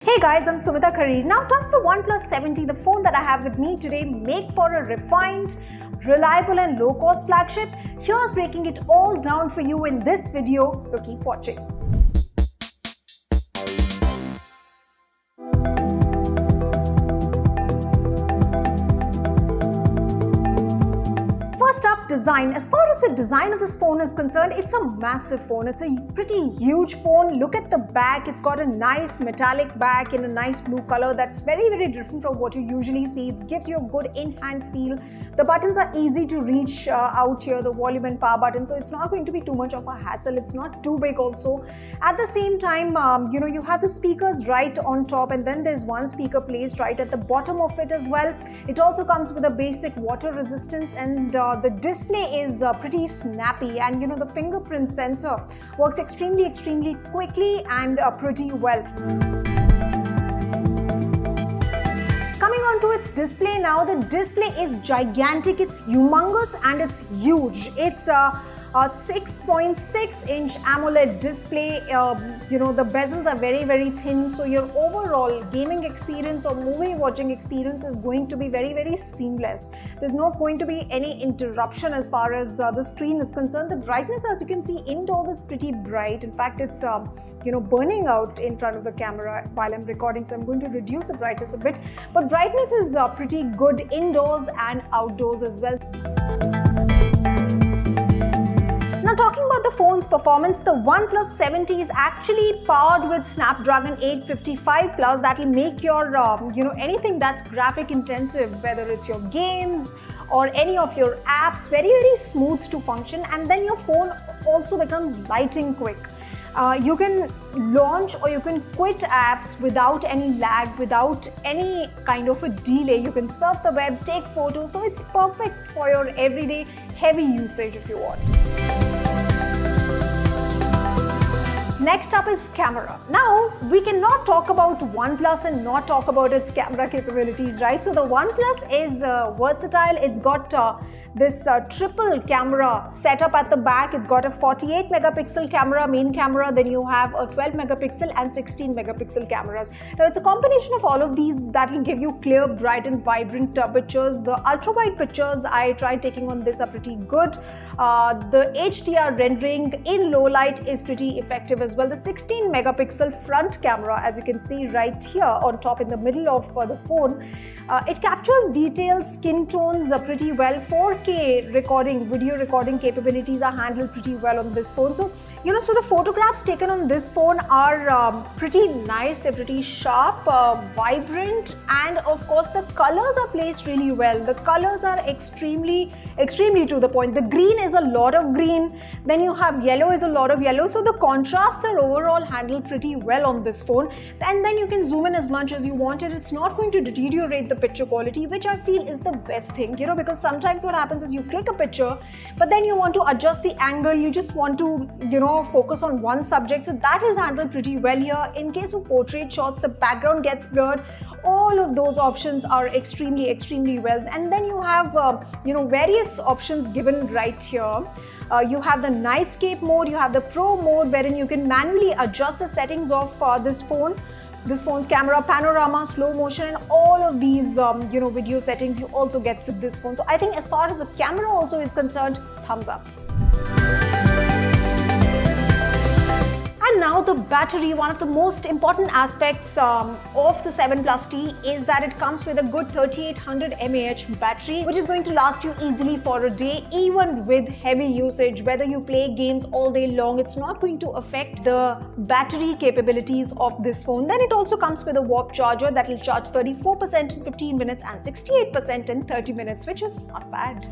Hey guys, I'm Sumita Khari. Now, does the OnePlus 70, the phone that I have with me today, make for a refined, reliable and low-cost flagship? Here's breaking it all down for you in this video, so keep watching. First up, design. As far as the design of this phone is concerned, it's a massive phone. It's a pretty huge phone. Look at the back. It's got a nice metallic back in a nice blue color that's very, very different from what you usually see. It gives you a good in-hand feel. The buttons are easy to reach out here, the volume and power button, so it's not going to be too much of a hassle. It's not too big also. At the same time, you have the speakers right on top, and then there's one speaker placed right at the bottom of it as well. It also comes with a basic water resistance, and the display is pretty snappy, and the fingerprint sensor works extremely quickly and pretty well. Coming on to its display now, the display is gigantic, it's humongous and it's huge. It's a 6.6-inch AMOLED display. The bezels are very, very thin, so your overall gaming experience or movie watching experience is going to be very, very seamless. There's not going to be any interruption as far as the screen is concerned. The brightness, as you can see indoors, it's pretty bright. In fact, it's burning out in front of the camera while I'm recording, so I'm going to reduce the brightness a bit. But brightness is pretty good indoors and outdoors as well. Now, talking about the phone's performance, the OnePlus 70 is actually powered with Snapdragon 855 Plus. That will make your anything that's graphic intensive, whether it's your games or any of your apps, very, very smooth to function. And then your phone also becomes lighting quick. You can launch or you can quit apps without any lag, without any kind of a delay. You can surf the web, take photos, so it's perfect for your everyday heavy usage if you want. Next up is camera. Now, we cannot talk about OnePlus and not talk about its camera capabilities, right? So the OnePlus is versatile. It's got this triple camera setup at the back. It's got a 48 megapixel camera, main camera, then you have a 12 megapixel and 16 megapixel cameras. Now, it's a combination of all of these that will give you clear, bright and vibrant pictures. The ultra wide pictures I tried taking on this are pretty good. The HDR rendering in low light is pretty effective as well. The 16 megapixel front camera, as you can see right here on top in the middle of the phone, it captures details, skin tones pretty well. 4K recording, video recording capabilities are handled pretty well on this phone. So, so the photographs taken on this phone are pretty nice. They're pretty sharp, vibrant, and of course the colors are placed really well. The colors are extremely to the point. The green is a lot of green, then you have yellow is a lot of yellow. So the contrasts are overall handled pretty well on this phone. And then you can zoom in as much as you want, and it's not going to deteriorate the picture quality, which I feel is the best thing, because sometimes what happens is you click a picture, but then you want to adjust the angle, you just want to, focus on one subject. So that is handled pretty well here. In case of portrait shots, the background gets blurred. All of those options are extremely well. And then you have, various options given right here. You have the nightscape mode, you have the pro mode, wherein you can manually adjust the settings of this phone's camera, panorama, slow motion, and all of these video settings you also get with this phone. So I think as far as the camera also is concerned, thumbs up. And now the battery. One of the most important aspects of the 7 Plus T is that it comes with a good 3800 mAh battery, which is going to last you easily for a day, even with heavy usage. Whether you play games all day long, it's not going to affect the battery capabilities of this phone. Then it also comes with a warp charger that will charge 34% in 15 minutes and 68% in 30 minutes, which is not bad.